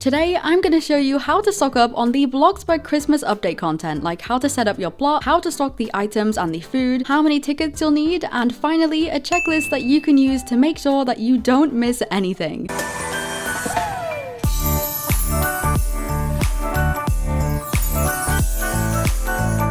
Today, I'm going to show you how to stock up on the Bloxburg Christmas update content, like how to set up your plot, how to stock the items and the food, how many tickets you'll need, and finally, a checklist that you can use to make sure that you don't miss anything.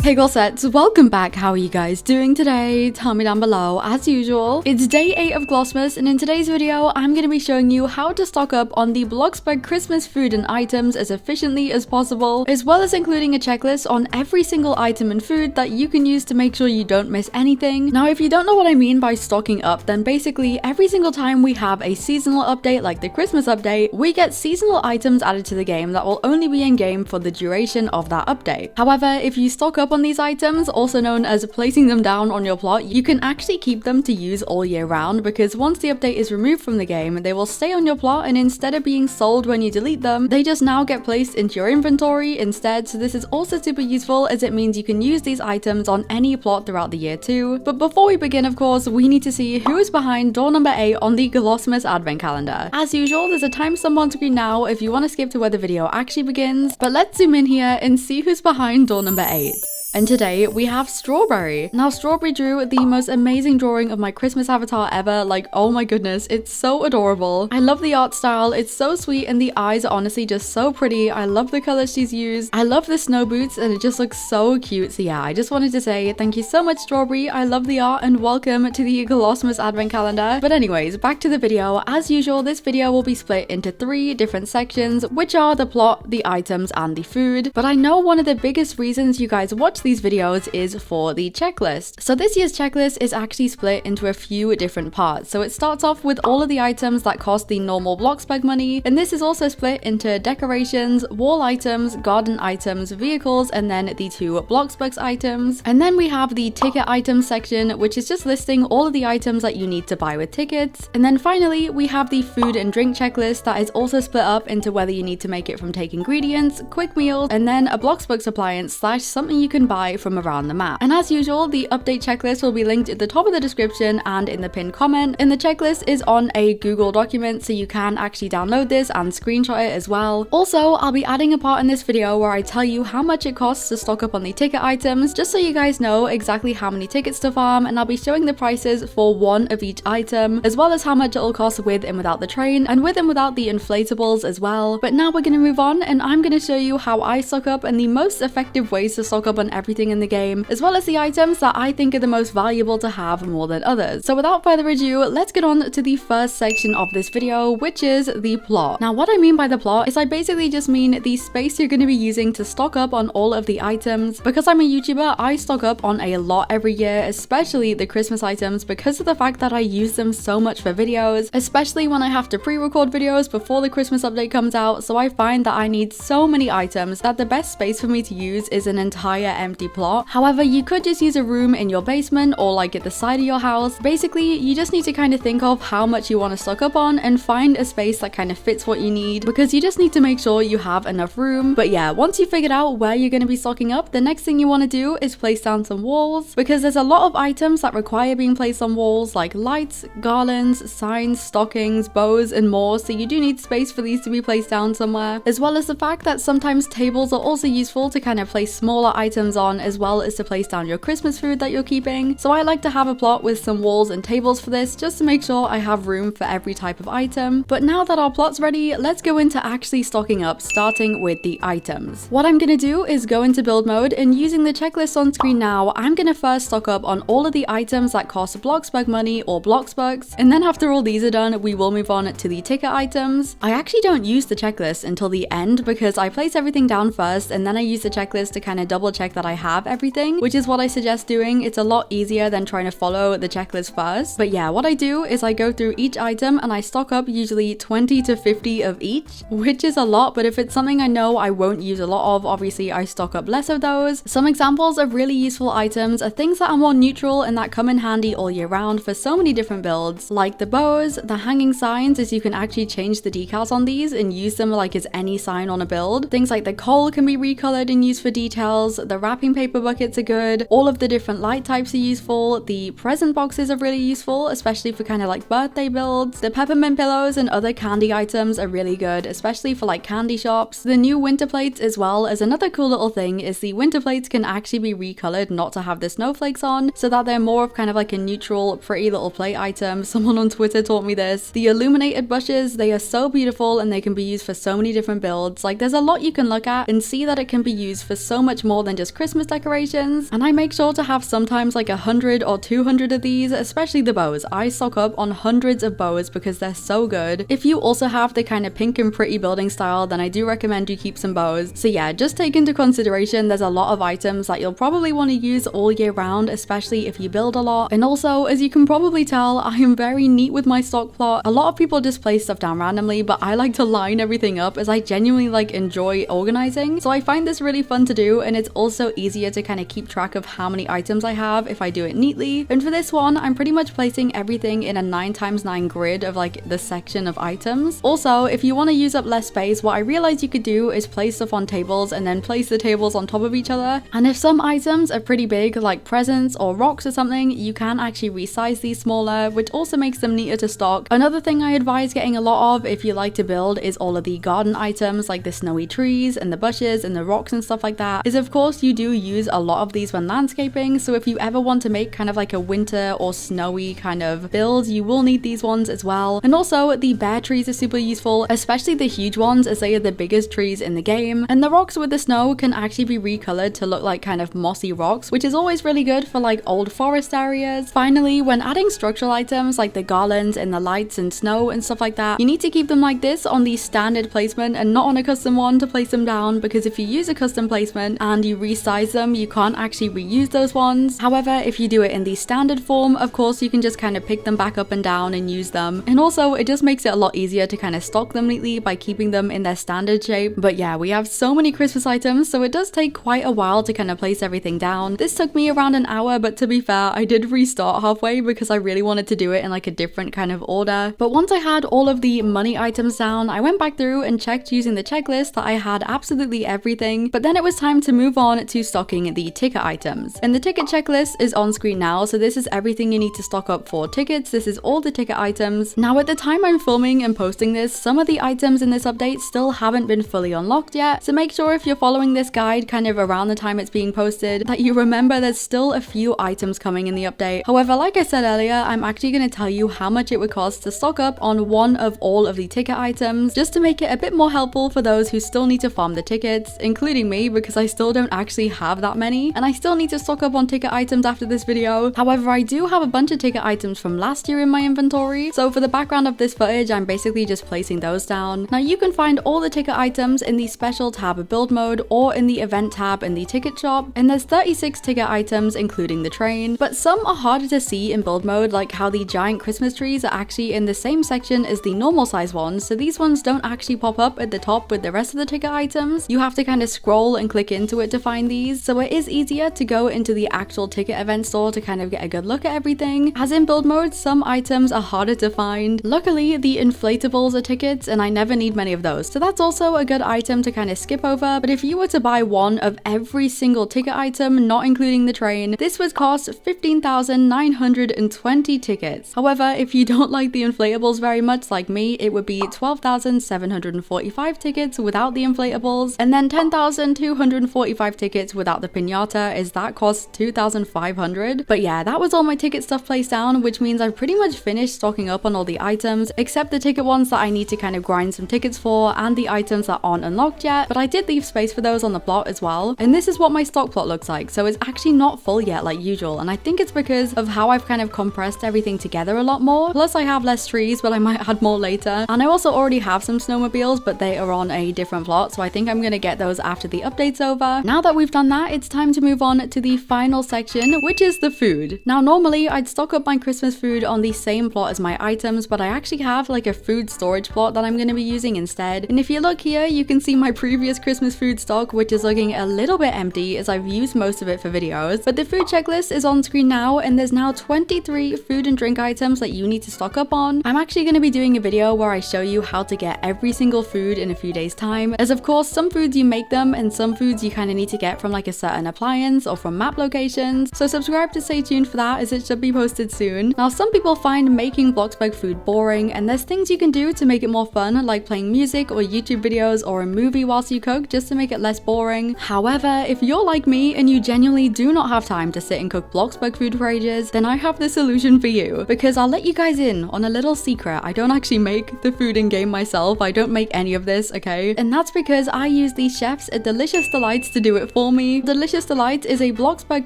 Hey glossettes, welcome back. How are you guys doing today? Tell me down below. As usual, it's day 8 of Glossmas, and in today's video, I'm going to be showing you how to stock up on the Bloxburg Christmas food and items as efficiently as possible, as well as including a checklist on every single item and food that you can use to make sure you don't miss anything. Now, if you don't know what I mean by stocking up, then basically every single time we have a seasonal update like the Christmas update, we get seasonal items added to the game that will only be in game for the duration of that update. However, if you stock up on these items, also known as placing them down on your plot, you can actually keep them to use all year round, because once the update is removed from the game, they will stay on your plot, and instead of being sold when you delete them, they just now get placed into your inventory instead. So this is also super useful, as it means you can use these items on any plot throughout the year too. But before we begin, of course, we need to see who is behind door number 8 on the Glossmas advent calendar. As usual, there's a timestamp on screen now if you want to skip to where the video actually begins, but let's zoom in here and see who's behind door number 8. And today we have Strawberry. Now, Strawberry drew the most amazing drawing of my Christmas avatar ever. Like, oh my goodness, it's so adorable. I love the art style, it's so sweet, and the eyes are honestly just so pretty. I love the colors she's used. I love the snow boots, and it just looks so cute. So yeah, I just wanted to say thank you so much, Strawberry. I love the art, and welcome to the Glossmas advent calendar. But anyways, back to the video. As usual, this video will be split into 3 different sections, which are the plot, the items, and the food. But I know one of the biggest reasons you guys watch these videos is for the checklist. So this year's checklist is actually split into a few different parts. So it starts off with all of the items that cost the normal Bloxburg money, and this is also split into decorations, wall items, garden items, vehicles, and then the 2 Bloxburg items. And then we have the ticket items section, which is just listing all of the items that you need to buy with tickets. And then finally, we have the food and drink checklist that is also split up into whether you need to make it from take ingredients, quick meals, and then a Bloxburg appliance / something you can buy from around the map. And as usual, the update checklist will be linked at the top of the description and in the pinned comment. And the checklist is on a Google document, so you can actually download this and screenshot it as well. Also, I'll be adding a part in this video where I tell you how much it costs to stock up on the ticket items, just so you guys know exactly how many tickets to farm, and I'll be showing the prices for one of each item, as well as how much it'll cost with and without the train, and with and without the inflatables as well. But now we're going to move on, and I'm going to show you how I stock up and the most effective ways to stock up on everything in the game, as well as the items that I think are the most valuable to have more than others. So without further ado, let's get on to the first section of this video, which is the plot. Now, what I mean by the plot is I basically just mean the space you're going to be using to stock up on all of the items. Because I'm a YouTuber, I stock up on a lot every year, especially the Christmas items, because of the fact that I use them so much for videos, especially when I have to pre-record videos before the Christmas update comes out. So I find that I need so many items that the best space for me to use is an entire empty plot. However, you could just use a room in your basement or like at the side of your house. Basically, you just need to kind of think of how much you want to stock up on and find a space that kind of fits what you need, because you just need to make sure you have enough room. But yeah, once you've figured out where you're going to be stocking up, the next thing you want to do is place down some walls, because there's a lot of items that require being placed on walls, like lights, garlands, signs, stockings, bows, and more. So you do need space for these to be placed down somewhere, as well as the fact that sometimes tables are also useful to kind of place smaller items on, as well as to place down your Christmas food that you're keeping. So I like to have a plot with some walls and tables for this, just to make sure I have room for every type of item. But now that our plot's ready, let's go into actually stocking up, starting with the items. What I'm gonna do is go into build mode, and using the checklist on screen now, I'm gonna first stock up on all of the items that cost Bloxburg money or Bloxburgs, and then after all these are done, we will move on to the ticket items. I actually don't use the checklist until the end, because I place everything down first, and then I use the checklist to kind of double check that I have everything, which is what I suggest doing. It's a lot easier than trying to follow the checklist first. But yeah, what I do is I go through each item and I stock up usually 20 to 50 of each, which is a lot, but if it's something I know I won't use a lot of, obviously I stock up less of those. Some examples of really useful items are things that are more neutral and that come in handy all year round for so many different builds, like the bows, the hanging signs, as you can actually change the decals on these and use them like as any sign on a build. Things like the coal can be recolored and used for details, the wrapping paper buckets are good. All of the different light types are useful. The present boxes are really useful, especially for kind of like birthday builds. The peppermint pillows and other candy items are really good, especially for like candy shops. The new winter plates as well as another cool little thing is the winter plates can actually be recolored not to have the snowflakes on, so that they're more of kind of like a neutral, pretty little plate item. Someone on Twitter taught me this. The illuminated brushes, they are so beautiful and they can be used for so many different builds. Like there's a lot you can look at and see that it can be used for so much more than just Christmas decorations. And I make sure to have sometimes like 100 or 200 of these, especially the bows. I stock up on hundreds of bows because they're so good. If you also have the kind of pink and pretty building style, then I do recommend you keep some bows. So yeah, just take into consideration there's a lot of items that you'll probably want to use all year round, especially if you build a lot. And also, as you can probably tell, I am very neat with my stock plot. A lot of people just place stuff down randomly, but I like to line everything up as I genuinely like enjoy organizing. So I find this really fun to do, and it's also easier to kind of keep track of how many items I have if I do it neatly. And for this one, I'm pretty much placing everything in a 9x9 grid of like the section of items. Also, if you want to use up less space, what I realized you could do is place stuff on tables and then place the tables on top of each other. And if some items are pretty big, like presents or rocks or something, you can actually resize these smaller, which also makes them neater to stock. Another thing I advise getting a lot of if you like to build is all of the garden items like the snowy trees and the bushes and the rocks and stuff like that, is of course you do use a lot of these when landscaping. So if you ever want to make kind of like a winter or snowy kind of build, you will need these ones as well. And also the bare trees are super useful, especially the huge ones as they are the biggest trees in the game. And the rocks with the snow can actually be recolored to look like kind of mossy rocks, which is always really good for like old forest areas. Finally, when adding structural items like the garlands and the lights and snow and stuff like that, you need to keep them like this on the standard placement and not on a custom one to place them down, because if you use a custom placement and you resize them, you can't actually reuse those ones. However, if you do it in the standard form, of course you can just kind of pick them back up and down and use them. And also it just makes it a lot easier to kind of stock them neatly by keeping them in their standard shape. But yeah, we have so many Christmas items, so it does take quite a while to kind of place everything down. This took me around an hour, but to be fair, I did restart halfway because I really wanted to do it in like a different kind of order. But once I had all of the money items down, I went back through and checked using the checklist that I had absolutely everything. But then it was time to move on to stocking the ticket items. And the ticket checklist is on screen now, so this is everything you need to stock up for tickets. This is all the ticket items. Now at the time I'm filming and posting this, some of the items in this update still haven't been fully unlocked yet, so make sure if you're following this guide kind of around the time it's being posted that you remember there's still a few items coming in the update. However, like I said earlier, I'm actually going to tell you how much it would cost to stock up on one of all of the ticket items, just to make it a bit more helpful for those who still need to farm the tickets, including me, because I still don't actually have that many and I still need to stock up on ticket items after this video. However, I do have a bunch of ticket items from last year in my inventory, so for the background of this footage I'm basically just placing those down. Now you can find all the ticket items in the special tab of build mode or in the event tab in the ticket shop, and there's 36 ticket items including the train, but some are harder to see in build mode, like how the giant Christmas trees are actually in the same section as the normal size ones, so these ones don't actually pop up at the top with the rest of the ticket items. You have to kind of scroll and click into it to find these, so it is easier to go into the actual ticket event store to kind of get a good look at everything. As in build mode, some items are harder to find. Luckily, the inflatables are tickets and I never need many of those, so that's also a good item to kind of skip over. But if you were to buy one of every single ticket item, not including the train, this would cost 15,920 tickets. However, if you don't like the inflatables very much like me, it would be 12,745 tickets without the inflatables, and then 10,245 tickets without the piñata, as that costs 2,500. But yeah, that was all my ticket stuff placed down, which means I've pretty much finished stocking up on all the items, except the ticket ones that I need to kind of grind some tickets for, and the items that aren't unlocked yet, but I did leave space for those on the plot as well. And this is what my stock plot looks like, so it's actually not full yet like usual, and I think it's because of how I've kind of compressed everything together a lot more. Plus I have less trees, but I might add more later, and I also already have some snowmobiles, but they are on a different plot, so I think I'm gonna get those after the update's over. Now that we've done that, it's time to move on to the final section, which is the food. Now normally I'd stock up my Christmas food on the same plot as my items, but I actually have like a food storage plot that I'm going to be using instead. And if you look here, you can see my previous Christmas food stock, which is looking a little bit empty as I've used most of it for videos. But the food checklist is on screen now, and there's now 23 food and drink items that you need to stock up on. I'm actually going to be doing a video where I show you how to get every single food in a few days time, as of course some foods you make them and some foods you kind of need to get get from like a certain appliance or from map locations. So subscribe to stay tuned for that, as it should be posted soon. Now, some people find making Bloxburg food boring, and there's things you can do to make it more fun, like playing music or YouTube videos or a movie whilst you cook, just to make it less boring. However, if you're like me and you genuinely do not have time to sit and cook Bloxburg food for ages, then I have the solution for you, because I'll let you guys in on a little secret. I don't actually make the food in game myself. I don't make any of this, okay? And that's because I use these chefs at Delicious Delights to do it for me. Delicious Delights is a Bloxburg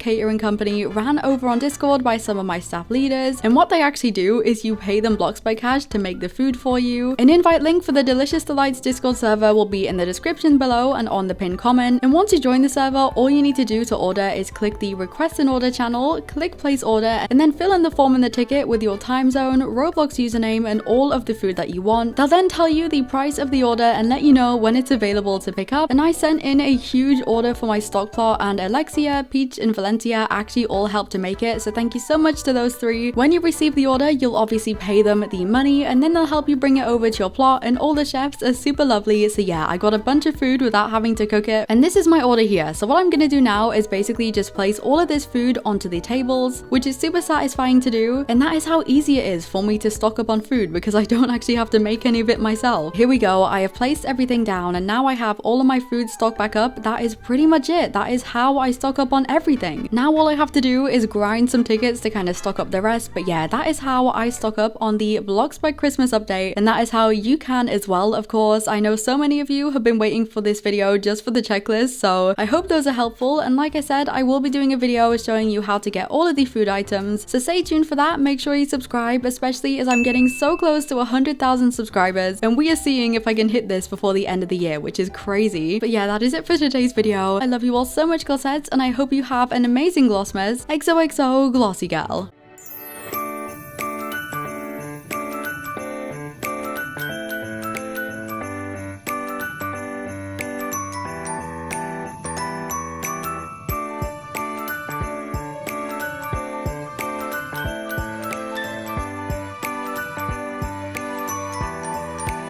catering company ran over on Discord by some of my staff leaders, and what they actually do is you pay them Bloxburg cash to make the food for you. An invite link for the Delicious Delights Discord server will be in the description below and on the pinned comment, and once you join the server, all you need to do to order is click the request an order channel, click place order, and then fill in the form in the ticket with your time zone, Roblox username, and all of the food that you want. They'll then tell you the price of the order and let you know when it's available to pick up. And I sent in a huge order for my stock plot, and Alexia, Peach, and Valencia actually all helped to make it, so thank you so much to those three. When you receive the order, you'll obviously pay them the money, and then they'll help you bring it over to your plot, and all the chefs are super lovely. So yeah, I got a bunch of food without having to cook it, and this is my order here. So what I'm gonna do now is basically just place all of this food onto the tables, which is super satisfying to do, and that is how easy it is for me to stock up on food, because I don't actually have to make any of it myself. Here we go, I have placed everything down, and now I have all of my food stocked back up. That is pretty much it. That is how I stock up on everything. Now all I have to do is grind some tickets to kind of stock up the rest, but yeah, that is how I stock up on the Bloxburg Christmas update, and that is how you can as well, of course. I know so many of you have been waiting for this video just for the checklist, so I hope those are helpful, and like I said, I will be doing a video showing you how to get all of the food items, so stay tuned for that. Make sure you subscribe, especially as I'm getting so close to 100,000 subscribers, and we are seeing if I can hit this before the end of the year, which is crazy. But yeah, that is it for today's video. I love you all so much, glossettes, and I hope you have an amazing Glossmas. XOXO, Glossy Girl.